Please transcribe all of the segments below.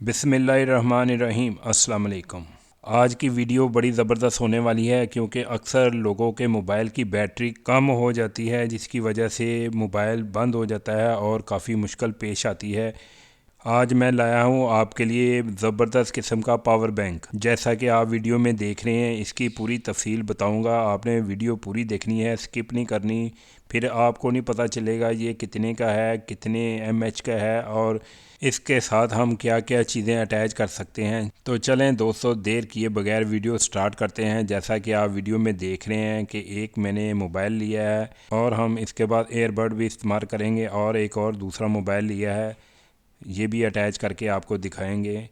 बिस्मिल्लाहिर्रहमानिर्रहीम। अस्सलाम वालेकुम। आज की वीडियो बड़ी ज़बरदस्त होने वाली है क्योंकि अक्सर लोगों के मोबाइल की बैटरी कम हो जाती है जिसकी वजह से मोबाइल बंद हो जाता है और काफ़ी मुश्किल पेश आती है। आज मैं लाया हूँ आपके लिए ज़बरदस्त किस्म का पावर बैंक। जैसा कि आप वीडियो में देख रहे हैं, इसकी पूरी तफसील बताऊँगा। आपने वीडियो पूरी देखनी है, स्किप नहीं करनी, फिर आपको नहीं पता चलेगा ये कितने का है, कितने एमएच का है और इसके साथ हम क्या क्या चीज़ें अटैच कर सकते हैं। तो चलें दोस्तों, देर किए बगैर वीडियो स्टार्ट करते हैं। जैसा कि आप वीडियो में देख रहे हैं कि एक मैंने मोबाइल लिया है और हम इसके बाद एयरबड भी इस्तेमाल करेंगे और एक और दूसरा मोबाइल लिया है, ये भी अटैच करके आपको दिखाएंगे।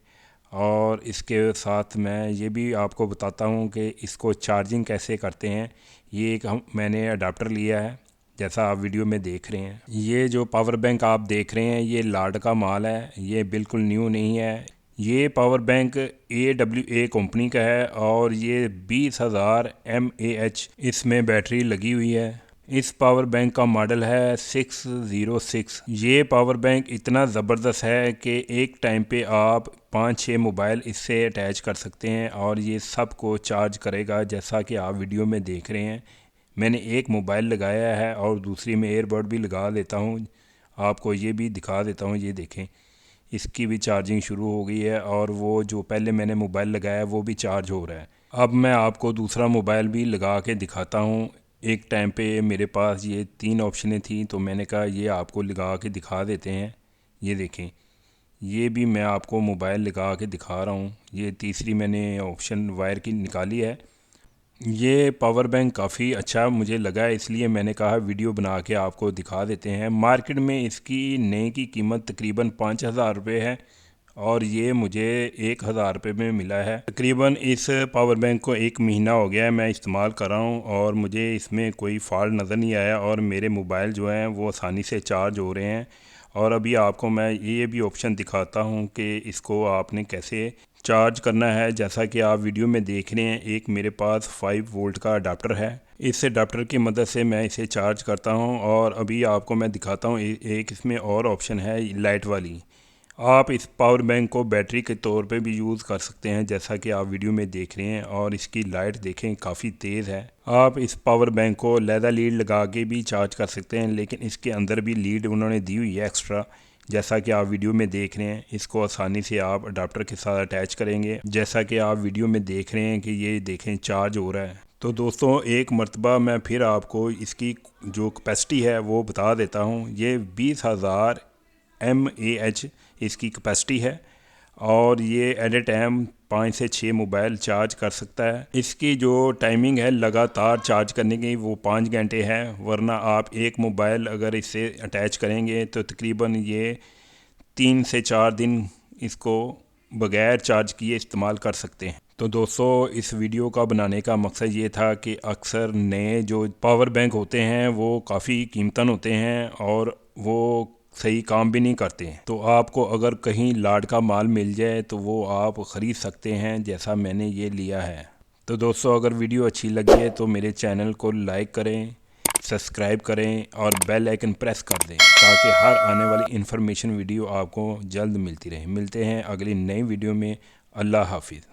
और इसके साथ मैं ये भी आपको बताता हूँ कि इसको चार्जिंग कैसे करते हैं। ये एक मैंने अडाप्टर लिया है जैसा आप वीडियो में देख रहे हैं। ये जो पावर बैंक आप देख रहे हैं ये लाड का माल है, ये बिल्कुल न्यू नहीं है। ये पावर बैंक AWA कंपनी का है और ये 20,000 mAh इसमें बैटरी लगी हुई है। इस पावर बैंक का मॉडल है 606। ये पावर बैंक इतना ज़बरदस्त है कि एक टाइम पे आप 5-6 मोबाइल इससे अटैच कर सकते हैं और ये सब को चार्ज करेगा। जैसा कि आप वीडियो में देख रहे हैं, मैंने एक मोबाइल लगाया है और दूसरी में एयरबड भी लगा देता हूँ। आपको ये भी दिखा देता हूँ, ये देखें, इसकी भी चार्जिंग शुरू हो गई है और वो जो पहले मैंने मोबाइल लगाया वो भी चार्ज हो रहा है। अब मैं आपको दूसरा मोबाइल भी लगा के दिखाता हूँ। एक टाइम पे मेरे पास ये 3 ऑप्शनें थी तो मैंने कहा ये आपको लगा के दिखा देते हैं। ये देखें, ये भी मैं आपको मोबाइल लगा के दिखा रहा हूँ। ये तीसरी मैंने ऑप्शन वायर की निकाली है। ये पावर बैंक काफ़ी अच्छा मुझे लगा, इसलिए मैंने कहा वीडियो बना के आपको दिखा देते हैं। मार्केट में इसकी नए की कीमत तकरीबन 5,000 रुपये है और ये मुझे 1,000 रुपये में मिला है। तकरीबन इस पावर बैंक को 1 महीना हो गया है मैं इस्तेमाल कर रहा हूँ और मुझे इसमें कोई फॉल्ट नज़र नहीं आया और मेरे मोबाइल जो हैं वो आसानी से चार्ज हो रहे हैं। और अभी आपको मैं ये भी ऑप्शन दिखाता हूँ कि इसको आपने कैसे चार्ज करना है। जैसा कि आप वीडियो में देख रहे हैं, एक मेरे पास 5 वोल्ट का अडाप्टर है। इस अडाप्टर की मदद से मैं इसे चार्ज करता हूं और अभी आपको मैं दिखाता हूं एक इसमें और ऑप्शन है लाइट वाली। आप इस पावर बैंक को बैटरी के तौर पे भी यूज़ कर सकते हैं जैसा कि आप वीडियो में देख रहे हैं। और इसकी लाइट देखें, काफ़ी तेज़ है। आप इस पावर बैंक को लेदर लीड लगा के भी चार्ज कर सकते हैं, लेकिन इसके अंदर भी लीड उन्होंने दी हुई है एक्स्ट्रा, जैसा कि आप वीडियो में देख रहे हैं। इसको आसानी से आप अडाप्टर के साथ अटैच करेंगे, जैसा कि आप वीडियो में देख रहे हैं कि ये देखें चार्ज हो रहा है। तो दोस्तों, एक मरतबा मैं फिर आपको इसकी जो कैपेसिटी है वो बता देता हूँ। ये 20,000 mAh इसकी कैपेसिटी है और ये एट ए टाइम 5 से 6 मोबाइल चार्ज कर सकता है। इसकी जो टाइमिंग है लगातार चार्ज करने की वो 5 घंटे है, वरना आप एक मोबाइल अगर इससे अटैच करेंगे तो तकरीबन ये 3 से 4 दिन इसको बग़ैर चार्ज किए इस्तेमाल कर सकते हैं। तो दोस्तों, इस वीडियो का बनाने का मकसद ये था कि अक्सर नए जो पावर बैंक होते हैं वो काफ़ी कीमतन होते हैं और वो सही काम भी नहीं करते हैं। तो आपको अगर कहीं लाड का माल मिल जाए तो वो आप ख़रीद सकते हैं, जैसा मैंने ये लिया है। तो दोस्तों, अगर वीडियो अच्छी लगी है तो मेरे चैनल को लाइक करें, सब्सक्राइब करें और बेल आइकन प्रेस कर दें ताकि हर आने वाली इन्फॉर्मेशन वीडियो आपको जल्द मिलती रहे। मिलते हैं अगली नई वीडियो में। अल्लाह हाफिज़।